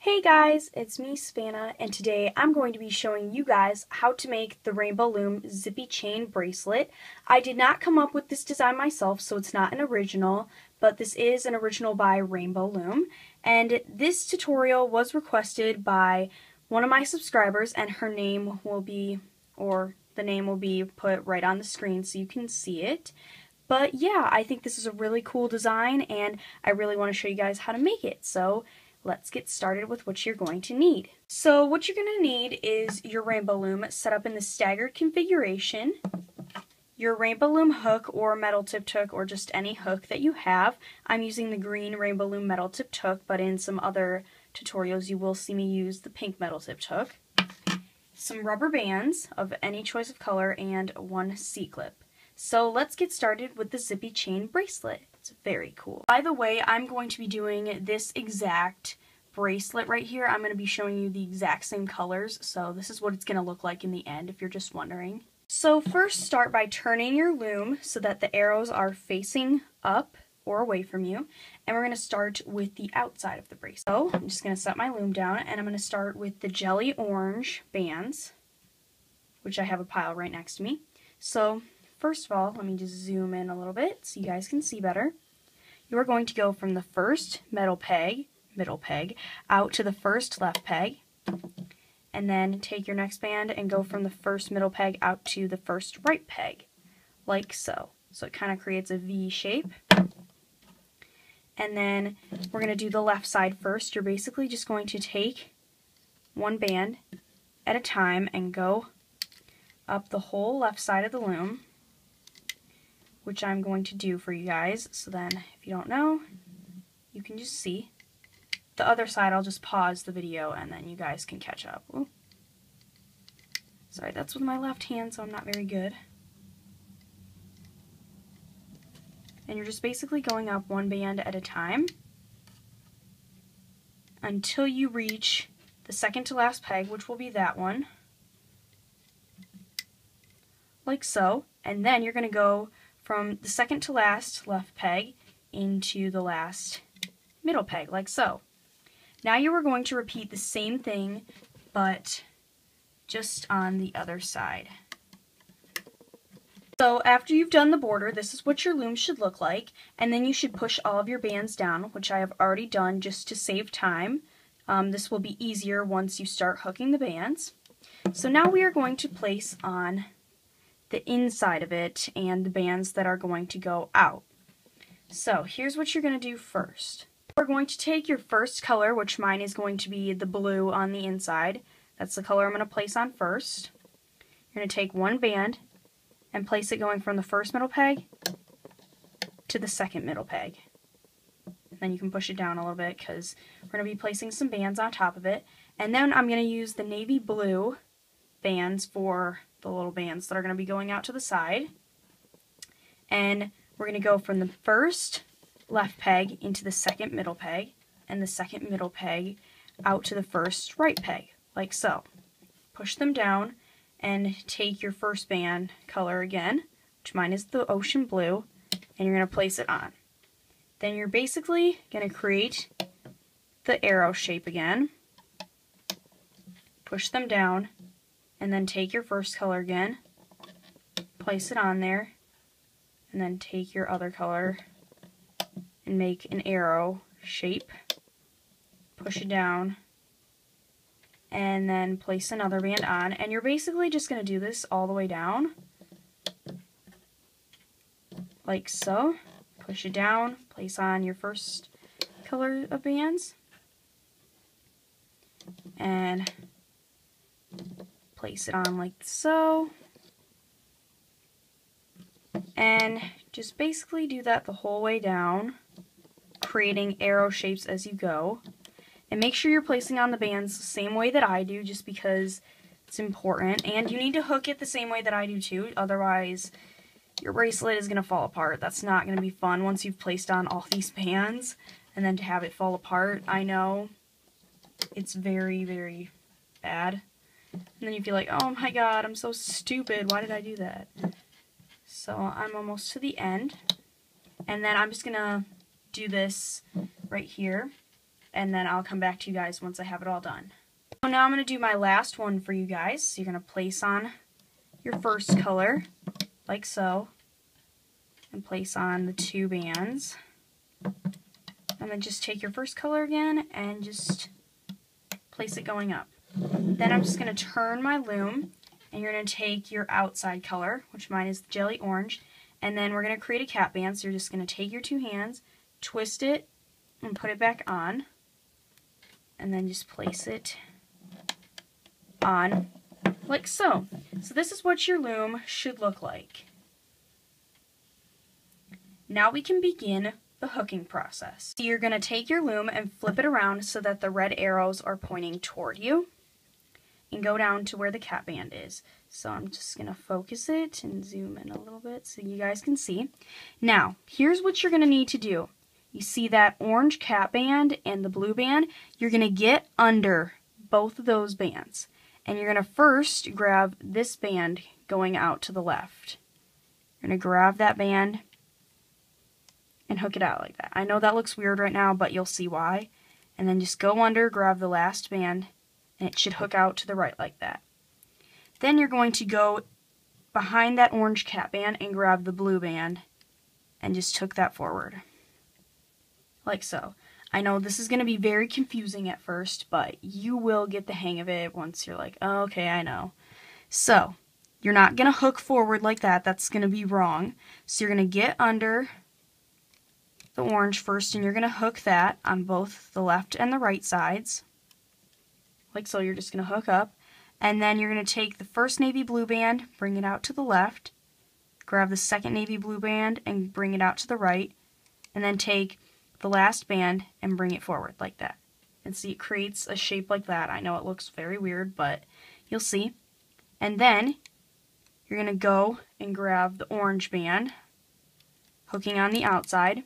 Hey guys, it's me Savannah, and today I'm going to be showing you guys how to make the Rainbow Loom Zippy chain bracelet. I did not come up with this design myself, so it's not an original, but this is an original by Rainbow Loom, and this tutorial was requested by one of my subscribers, and her name will be, or the name will be put right on the screen so you can see it. But yeah, I think this is a really cool design, and I really want to show you guys how to make it, so let's get started with what you're going to need. So what you're going to need is your Rainbow Loom set up in the staggered configuration, your Rainbow Loom hook or metal tipped hook or just any hook that you have. I'm using the green Rainbow Loom metal tipped hook, but in some other tutorials you will see me use the pink metal tipped hook. Some rubber bands of any choice of color and one C-clip. So let's get started with the Zippy chain bracelet. It's very cool. By the way, I'm going to be doing this exact bracelet right here. I'm going to be showing you the exact same colors, so this is what it's going to look like in the end if you're just wondering. So first start by turning your loom so that the arrows are facing up or away from you, and we're going to start with the outside of the bracelet. So I'm just going to set my loom down, and I'm going to start with the jelly orange bands, which I have a pile right next to me. So first of all, let me just zoom in a little bit so you guys can see better. You're going to go from the first middle peg, out to the first left peg, and then take your next band and go from the first middle peg out to the first right peg, like so. So it kind of creates a V shape. And then we're going to do the left side first. You're basically just going to take one band at a time and go up the whole left side of the loom, which I'm going to do for you guys, so then if you don't know, you can just see. The other side, I'll just pause the video and then you guys can catch up. Ooh. Sorry, that's with my left hand, so I'm not very good. And you're just basically going up one band at a time until you reach the second to last peg, which will be that one, like so. And then you're going to go from the second to last left peg into the last middle peg, like so. Now you are going to repeat the same thing, but just on the other side. So after you've done the border, this is what your loom should look like, and then you should push all of your bands down, which I have already done just to save time. This will be easier once you start hooking the bands. So now we are going to place on the inside of it and the bands that are going to go out. So here's what you're going to do first. We're going to take your first color, which mine is going to be the blue on the inside. That's the color I'm going to place on first. You're going to take one band and place it going from the first middle peg to the second middle peg. And then you can push it down a little bit because we're going to be placing some bands on top of it. And then I'm going to use the navy blue bands for the little bands that are going to be going out to the side. And we're going to go from the first left peg into the second middle peg, and the second middle peg out to the first right peg, like so. Push them down and take your first band color again, which mine is the ocean blue, and you're going to place it on. Then you're basically going to create the arrow shape again, push them down, and then take your first color again, place it on there, and then take your other color and make an arrow shape, push it down, and then place another band on. And you're basically just going to do this all the way down, like so. Push it down, place on your first color of bands, and place it on like so, and just basically do that the whole way down, creating arrow shapes as you go. And make sure you're placing on the bands the same way that I do, just because it's important, and you need to hook it the same way that I do too, otherwise your bracelet is going to fall apart. That's not going to be fun once you've placed on all these bands, and then to have it fall apart, I know it's very, very bad. And then you feel like, oh my god, I'm so stupid, why did I do that? So I'm almost to the end, and then I'm just going to do this right here, and then I'll come back to you guys once I have it all done. So now I'm going to do my last one for you guys. So you're going to place on your first color, like so, and place on the 2 bands. And then just take your first color again and just place it going up. Then I'm just going to turn my loom, and you're going to take your outside color, which mine is the jelly orange, and then we're going to create a cap band. So you're just going to take your 2 hands, twist it, and put it back on, and then just place it on like so. So this is what your loom should look like. Now we can begin the hooking process. So you're going to take your loom and flip it around so that the red arrows are pointing toward you, and go down to where the cap band is. So I'm just going to focus it and zoom in a little bit so you guys can see. Now, here's what you're going to need to do. You see that orange cap band and the blue band? You're going to get under both of those bands. And you're going to first grab this band going out to the left. You're going to grab that band and hook it out like that. I know that looks weird right now, but you'll see why. And then just go under, grab the last band, and it should hook out to the right like that. Then you're going to go behind that orange cap band and grab the blue band and just hook that forward. Like so. I know this is going to be very confusing at first, but you will get the hang of it once you're like, oh, okay, I know. So, you're not going to hook forward like that. That's going to be wrong. So you're going to get under the orange first, and you're going to hook that on both the left and the right sides. Like so. You're just going to hook up, and then you're going to take the first navy blue band, bring it out to the left, grab the second navy blue band and bring it out to the right, and then take the last band and bring it forward like that. And see, it creates a shape like that. I know it looks very weird, but you'll see. And then you're going to go and grab the orange band, hooking on the outside,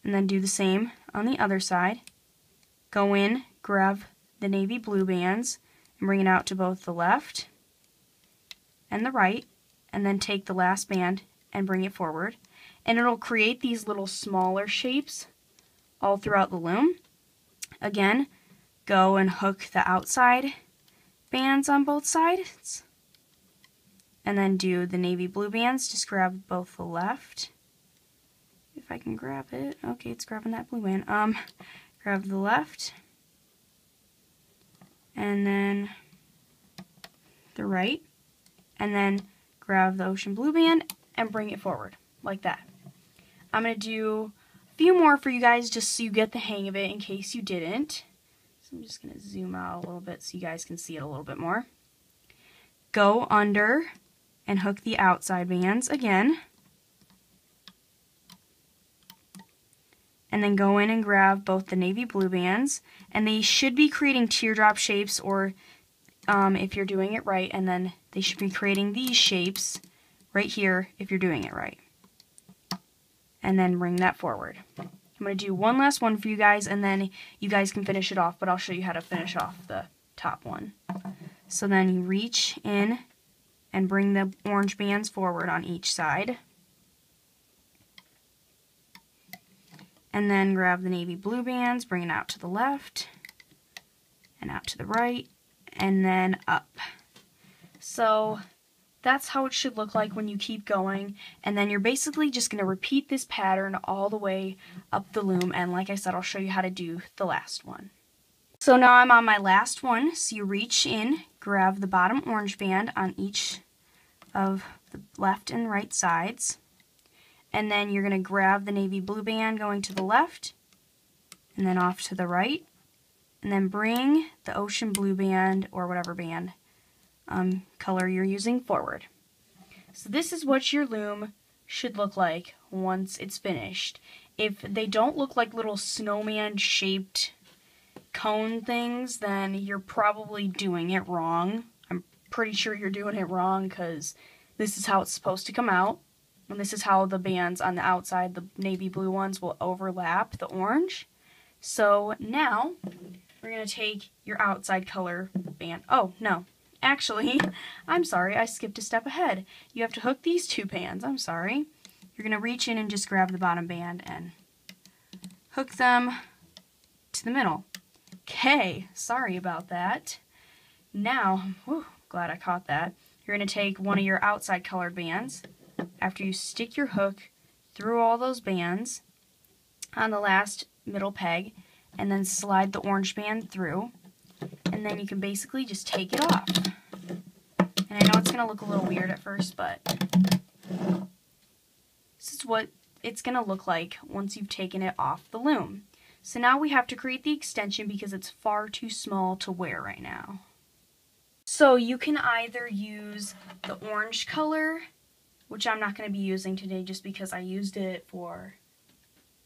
and then do the same on the other side. Go in, grab the navy blue bands, and bring it out to both the left and the right, and then take the last band and bring it forward. And it'll create these little smaller shapes all throughout the loom. Again, go and hook the outside bands on both sides, and then do the navy blue bands. Just grab both the left, if I can grab it. Okay, it's grabbing that blue band. Grab the left, and then the right, and then grab the ocean blue band and bring it forward like that. I'm going to do a few more for you guys just so you get the hang of it in case you didn't. So I'm just going to zoom out a little bit so you guys can see it a little bit more. Go under and hook the outside bands again. And then go in and grab both the navy blue bands, and they should be creating teardrop shapes, or if you're doing it right, and then they should be creating these shapes right here if you're doing it right. And then bring that forward. I'm going to do one last one for you guys, and then you guys can finish it off, but I'll show you how to finish off the top one. So then you reach in and bring the orange bands forward on each side. And then grab the navy blue bands, bring it out to the left, and out to the right, and then up. So that's how it should look like when you keep going, and then you're basically just going to repeat this pattern all the way up the loom, and like I said, I'll show you how to do the last one. So now I'm on my last one, so you reach in, grab the bottom orange band on each of the left and right sides, and then you're going to grab the navy blue band going to the left, and then off to the right, and then bring the ocean blue band, or whatever band color you're using, forward. So this is what your loom should look like once it's finished. If they don't look like little snowman shaped cone things, then you're probably doing it wrong. I'm pretty sure you're doing it wrong, because this is how it's supposed to come out. And this is how the bands on the outside, the navy blue ones, will overlap the orange. So now we're going to take your outside color band. Oh, no. Actually, I'm sorry, I skipped a step ahead. You have to hook these 2 bands. I'm sorry. You're going to reach in and just grab the bottom band and hook them to the middle. Okay, sorry about that. Now, glad I caught that. You're going to take one of your outside colored bands. After you stick your hook through all those bands on the last middle peg, and then slide the orange band through, and then you can basically just take it off. And I know it's going to look a little weird at first, but this is what it's going to look like once you've taken it off the loom. So now we have to create the extension because it's far too small to wear right now. So you can either use the orange color, which I'm not going to be using today just because I used it for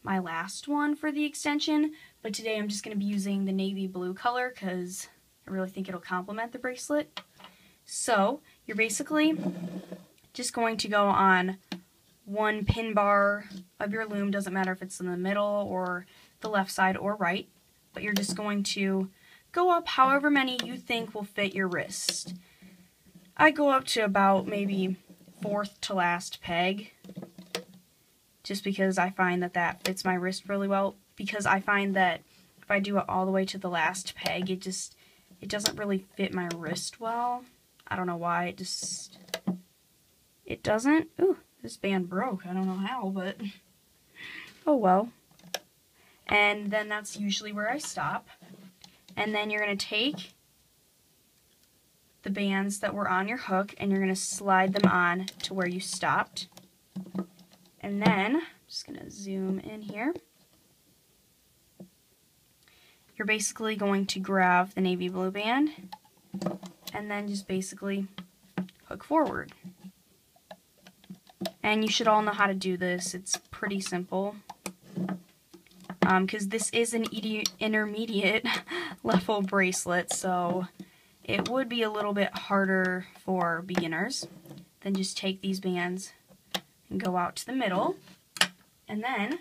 my last one for the extension, but today I'm just going to be using the navy blue color because I really think it'll complement the bracelet. So you're basically just going to go on one pin bar of your loom, doesn't matter if it's in the middle or the left side or right, but you're just going to go up however many you think will fit your wrist. I go up to about maybe fourth to last peg, just because I find that that fits my wrist really well, because I find that if I do it all the way to the last peg, it doesn't really fit my wrist well. I don't know why, it doesn't. Ooh, this band broke. I don't know how, but oh well. And then that's usually where I stop. And then you're going to take the bands that were on your hook and you're going to slide them on to where you stopped. And then, I'm just going to zoom in here. You're basically going to grab the navy blue band and then just basically hook forward. And you should all know how to do this. It's pretty simple. Because this is an intermediate level bracelet, so it would be a little bit harder for beginners. Then just take these bands and go out to the middle, and then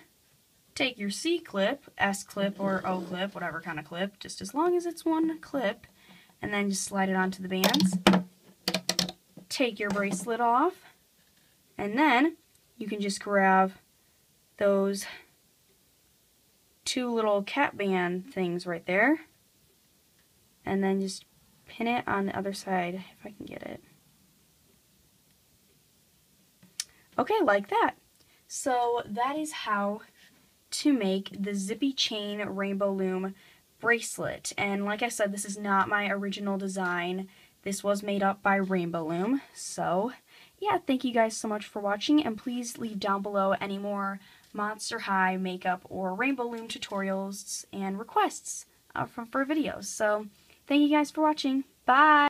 take your C clip, S clip, or O clip, whatever kind of clip, just as long as it's one clip, and then just slide it onto the bands. Take your bracelet off, and then you can just grab those two little cap band things right there, and then just pin it on the other side if I can get it. Okay, like that. So that is how to make the Zippy Chain Rainbow Loom bracelet. And like I said, this is not my original design. This was made up by Rainbow Loom. So yeah, thank you guys so much for watching, and please leave down below any more Monster High makeup or Rainbow Loom tutorials and requests for videos. So thank you guys for watching. Bye!